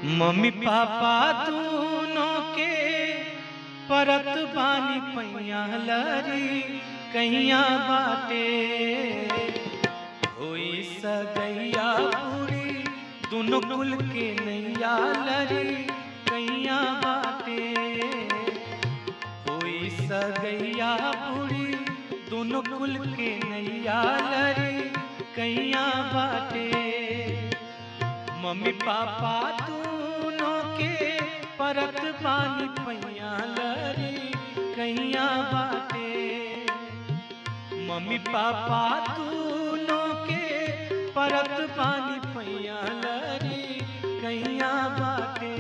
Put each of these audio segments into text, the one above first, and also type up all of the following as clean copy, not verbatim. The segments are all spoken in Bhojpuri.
मम्मी पापा दोनों के परत बानी पैया लरी कैया बाटे होई सगैया पूरी दोनों कुल के नैया लरी कैया बाटे होई सगैया पूरी दोनों कुल के नैया लरी कैया बाटे मम्मी पापा दोनों के परत बानी पैया लरी कैया बाटे मम्मी पापा दोनों के परत बानी पैया लरी कैया बाटे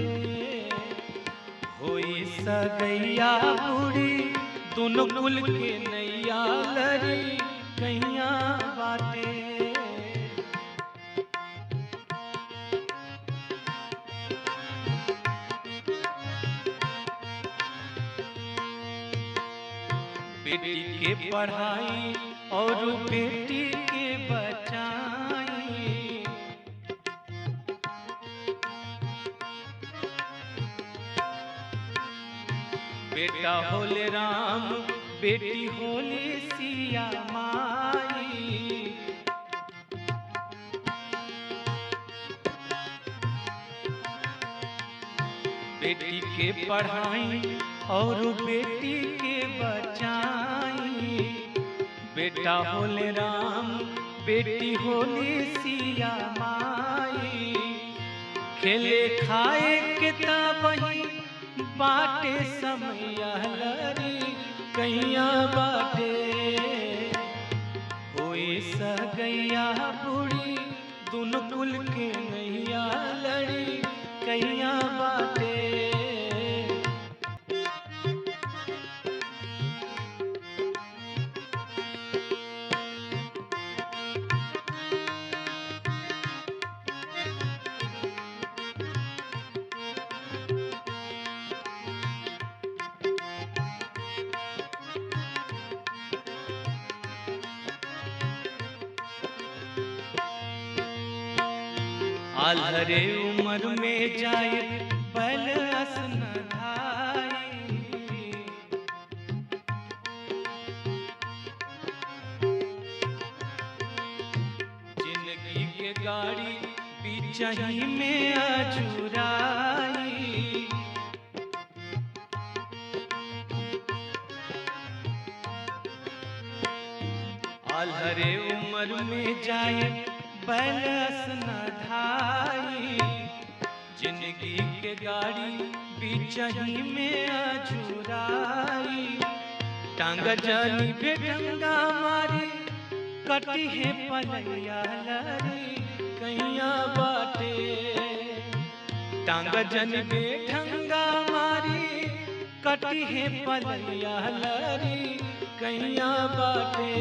होई सगैया बूढ़ी दोनों कुल के नैया लरी कैया बाटे बेटी के पढ़ाई और बेटी के बचाई बेटा होले राम बेटी होले सिया माई बेटी के पढ़ाई और बेटी के बचाई बेटा होले राम बेटी होले सिया माई खेले खाए के तबही बाटे समैया लरी कैया बाटे होई सगैया बूढ़ी दोनों कुल के नैया लड़ी कैया बाटे आल्हरे उम्र में जाए बैल असन धाई जिंदगी के गाड़ी बिचही में अजुराई आल्हरे उम्र में जाए बैल असन धाई जिंदगी के गाड़ी बिचही में अजुराई टांग जानी बेटंगा मारी कटी है पलैया लरी कैया बाटे टांग जन बेटंगा मारी कटी है पलैया लरी कैया बाटे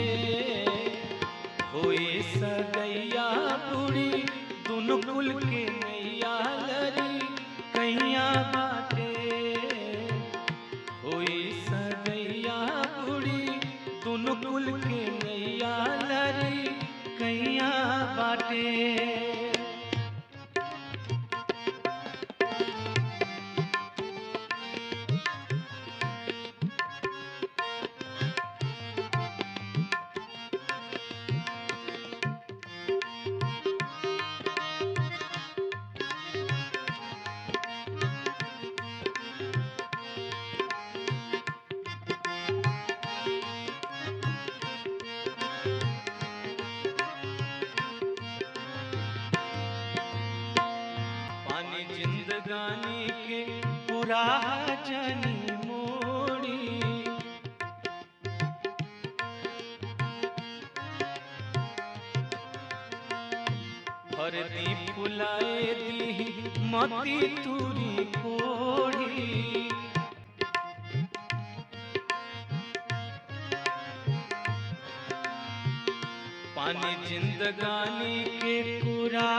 होई सगैया बूढ़ी दोनों कुल के नैया लरी कैया बाटे होई सगैया बूढ़ी दोनों कुल के नैया लरी कैया बाटे जिंदगानी के पूरा जनी मोड़ी हरदी फुलाए दी मती तुरी कोड़ी पानी जिंदगानी के पूरा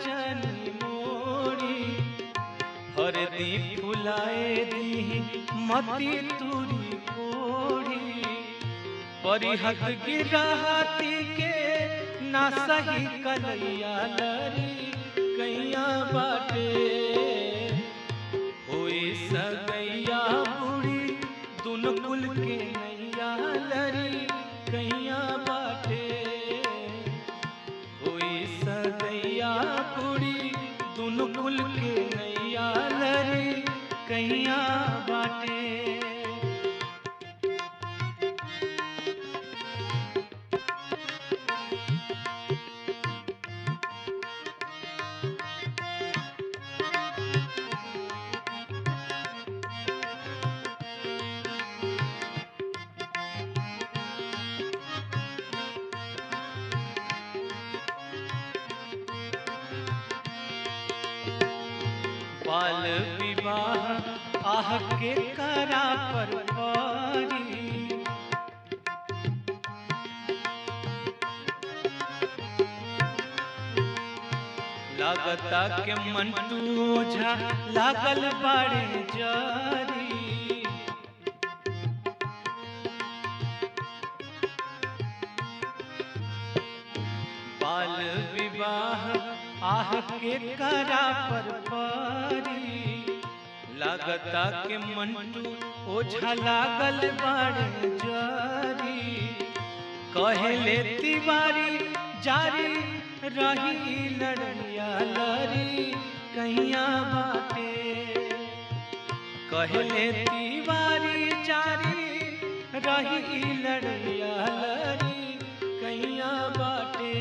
जनी हरदी फुलाए दी मती तुरी कोड़ी परिहत गिराती के ना सही कलैया लरी कैया बाटे के नैया लरी कैया बाटे। होई सगैया पूरी दुनु कुल के नैया लरी कैया बाटे। बाल विवाह आह के करा पर पारी। लागता के मंटू झा लागल बाड़े जारी। बाल विवाह आह के करा पर पारी। लागता के मंटू ओझा लागल बाड़े जारी। कहले तिवारी जारी रही लड़ैया लरी कैया बाटे। कहले तिवारी जारी रही लड़ैया लरी कैया बाटे।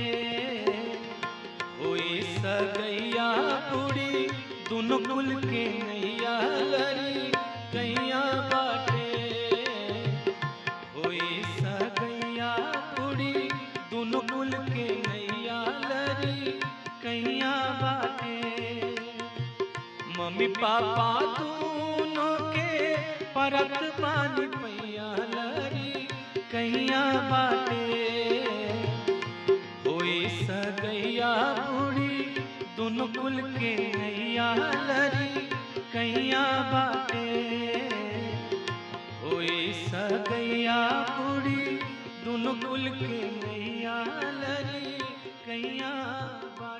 होई सगैया पूरी दुनु कुल के नैया लरी कैया बाटे। होई सगैया पूरी दुनु कुल के नैया लरी कैया बाटे। मम्मी पापा दोनों के परत पानी पैया लरी कैया बाटे। होई सगैया पूरी दुनु कुल के नैया लरी कैया बाटे। होई सगैया पूरी दुनु कुल के नैया लरी कैया बाटे।